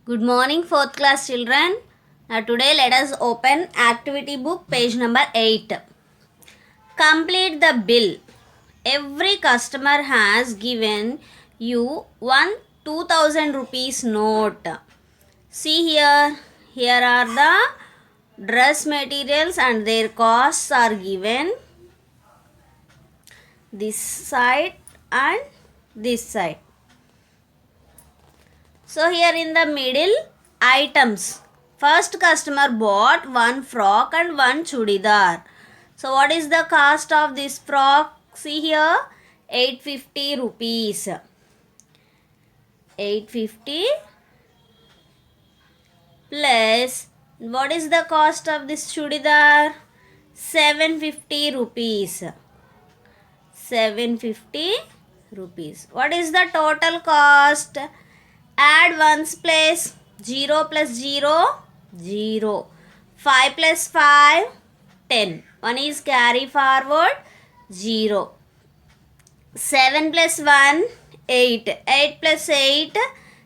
Good morning, 4th class children. Now, today let us open activity book page number 8. Complete the bill. Every customer has given you one 2000 rupees note. See here. Here are the dress materials and their costs are given. This side and this side. So here in the middle, items. First customer bought one frock and one chudidar. So what is the cost of this frock? See here, 850 rupees. 850 plus what is the cost of this chudidar? 750 rupees. 750 rupees. What is the total cost? Add ones place. 0 plus 0, 0. 5 plus 5, 10. 1 is carry forward, 0. 7 plus 1, 8. 8 plus 8,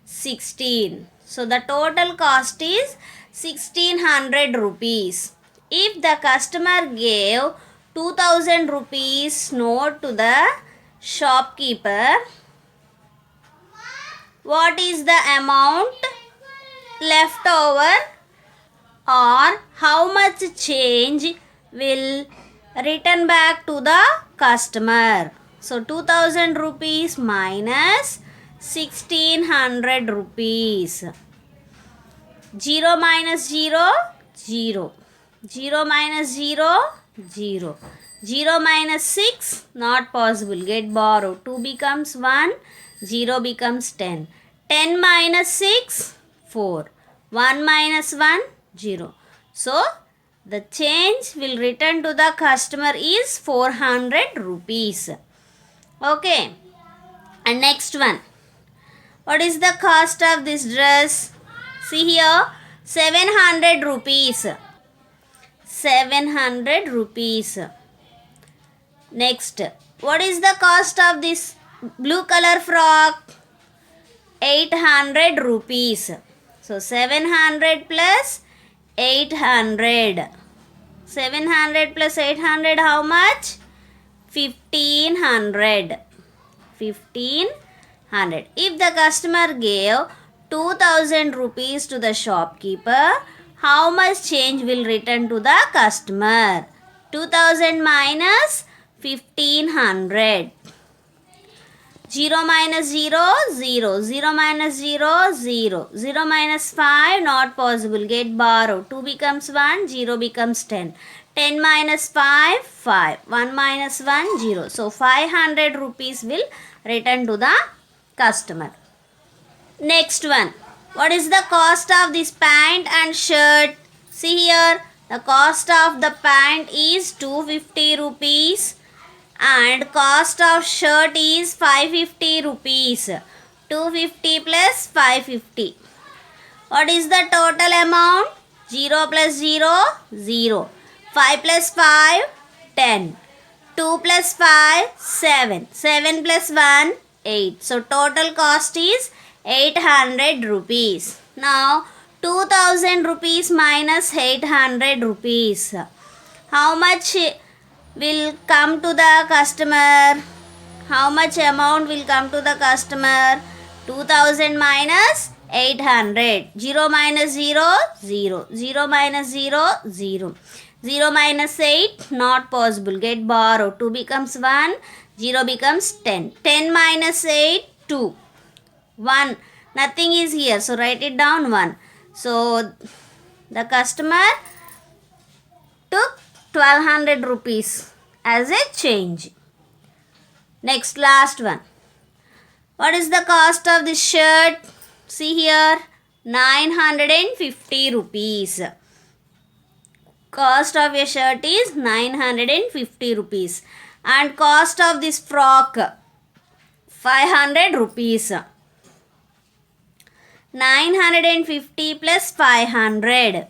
16. So the total cost is 1600 rupees. If the customer gave 2000 rupees note to the shopkeeper, what is the amount left over, or how much change will return back to the customer? So 2000 rupees minus 1600 rupees. 0 minus 0, 0. 0 minus 0, 0. 0 minus 6, not possible. Get borrowed. 2 becomes 1, 0 becomes 10. 10 minus 6, 4. 1 minus 1, 0. So, the change will return to the customer is 400 rupees. Okay. And next one. What is the cost of this dress? See here, 700 rupees. 700 rupees. Next, what is the cost of this blue color frock? 800 rupees. So 700 plus 800. 700 plus 800 how much? 1500. 1500. If the customer gave 2000 rupees to the shopkeeper, how much change will return to the customer? 2000 minus 1500. 0 minus 0, 0. 0 minus 0, 0. 0 minus 5, not possible. Get borrowed. 2 becomes 1, 0 becomes 10. 10 minus 5, 5. 1 minus 1, 0. So 500 rupees will return to the customer. Next one. What is the cost of this pant and shirt? See here. The cost of the pant is 250 rupees. And cost of shirt is 550 rupees. 250 plus 550. What is the total amount? 0 plus 0, 0. 5 plus 5, 10. 2 plus 5, 7. 7 plus 1, 8. So total cost is 800 rupees. Now 2000 rupees minus 800 rupees. How much will come to the customer? How much amount will come to the customer? 2000 minus 800. 0 minus 0, 0. 0 minus 0, 0. 0 minus 8, not possible. Get borrowed. 2 becomes 1, 0 becomes 10. 10 minus 8, 2. 1. Nothing is here. So write it down 1. So the customer took 1200 rupees as a change. Next, last one. What is the cost of this shirt? See here, 950 rupees. Cost of a shirt is 950 rupees. And cost of this frock, 500 rupees. 950 plus 500.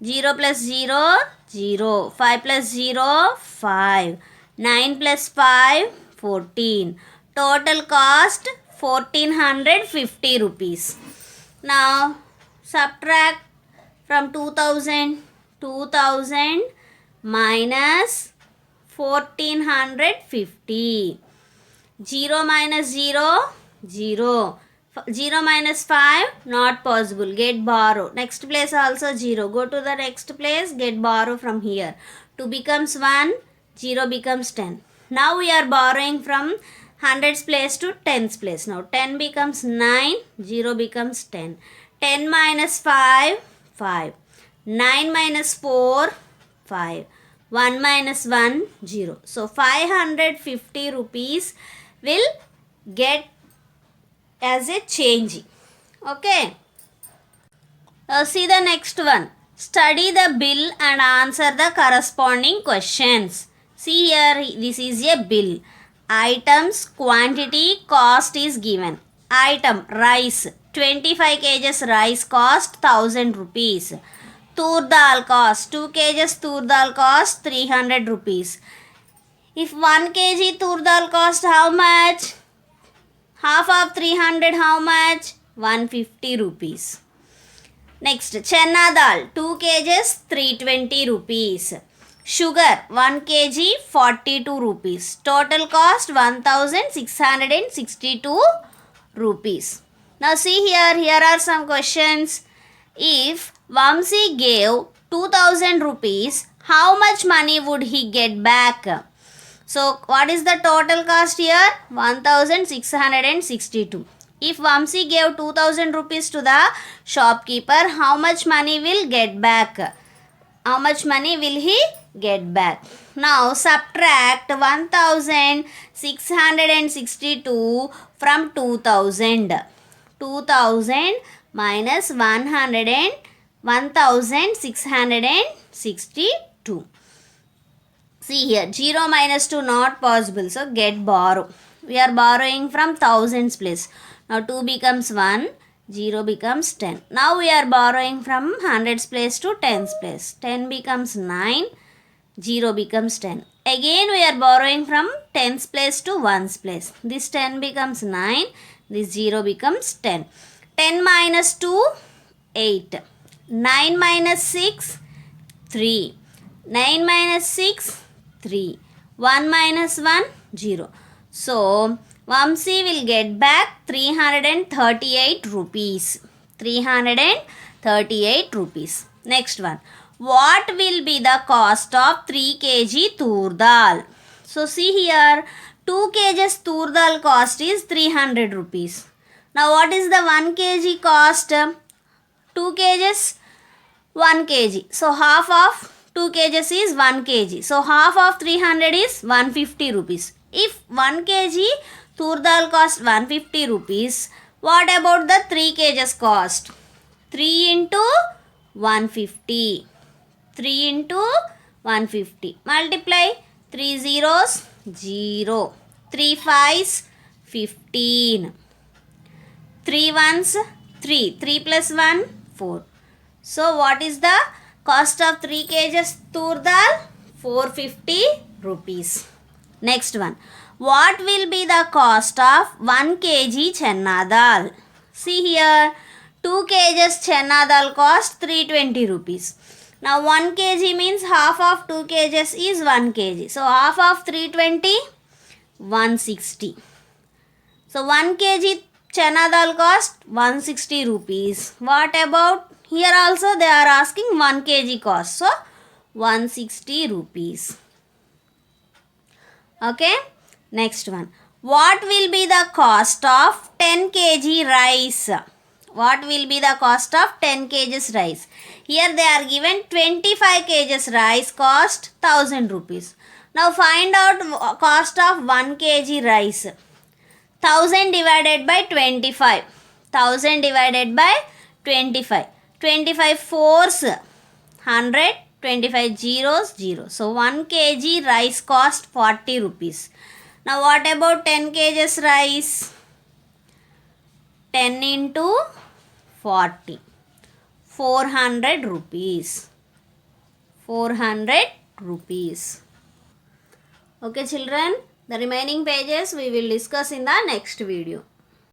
0 plus 0, 0. 5 plus 0, 5. 9 plus 5, 14. Total cost 1450 rupees. Now Subtract from 2000. 2000 minus 1450. 0 minus 0, 0. 0 minus 5, not possible. Get borrow. Next place also 0. Go to the next place, get borrow from here. 2 becomes 1, 0 becomes 10. Now we are borrowing from hundreds place to tens place. Now 10 becomes 9, 0 becomes 10. 10 minus 5, 5. 9 minus 4, 5. 1 minus 1, 0. So 550 rupees will get as a change. Okay. See the next one. Study the bill and answer the corresponding questions. See here, this is a bill. Items, quantity, cost is given. Item, rice. 25 kgs rice cost 1000 rupees. Tur dal cost, 2 kgs tur dal cost 300 rupees. If 1 kg tur dal cost how much? Half of 300 how much? 150 rupees. Next, chana dal 2 kgs 320 rupees. Sugar 1 kg 42 rupees. Total cost 1662 rupees. Now see here are some questions. If Vamsi gave 2000 rupees, how much money would he get back? So what is the total cost here? 1662. If Vamsi gave 2000 rupees to the shopkeeper, how much money will get back? How much money will he get back? Now subtract 1662 from 2000. 2000 minus 1662. See here, 0 minus 2 not possible. So get borrow. We are borrowing from thousands place. Now 2 becomes 1, 0 becomes 10. Now we are borrowing from hundreds place to tens place. 10 becomes 9, 0 becomes 10. Again we are borrowing from tens place to ones place. This 10 becomes 9, this 0 becomes 10. 10 minus 2, 8. 9 minus 6, 3. 9 minus 6, 3. 1 minus 1, 0. So, Vamsi will get back 338 rupees. 338 rupees. Next one. What will be the cost of 3 kg tur dal? So, see here. 2 kgs tur dal cost is 300 rupees. Now, what is the 1 kg cost? 2 kgs, 1 kg. So, half of 2 kgs is 1 kg. So, half of 300 is 150 rupees. If 1 kg tur dal cost 150 rupees, what about the 3 kgs cost? 3 into 150. 3 into 150. Multiply 3 zeros, 0. 3 fives, 15. 3 ones, 3. 3 plus 1, 4. So, what is the cost of 3 kgs tur dal? 450 rupees. Next one. What will be the cost of 1 kg chana dal? See here. 2 kgs chana dal cost 320 rupees. Now 1 kg means half of 2 kgs is 1 kg. So half of 320, 160. So 1 kg chana dal cost 160 rupees. What about here also they are asking 1 kg cost. So 160 rupees. Okay. Next one. What will be the cost of 10 kg rice? What will be the cost of 10 kgs rice? Here they are given 25 kgs rice cost 1000 rupees. Now find out cost of 1 kg rice. 1000 divided by 25. 1000 divided by 25. 25 fours 100. 25 zeros 0. So 1 kg rice cost 40 rupees. Now what about 10 kgs rice? 10 into 40. 400 rupees. 400 rupees. Okay children, the remaining pages we will discuss in the next video.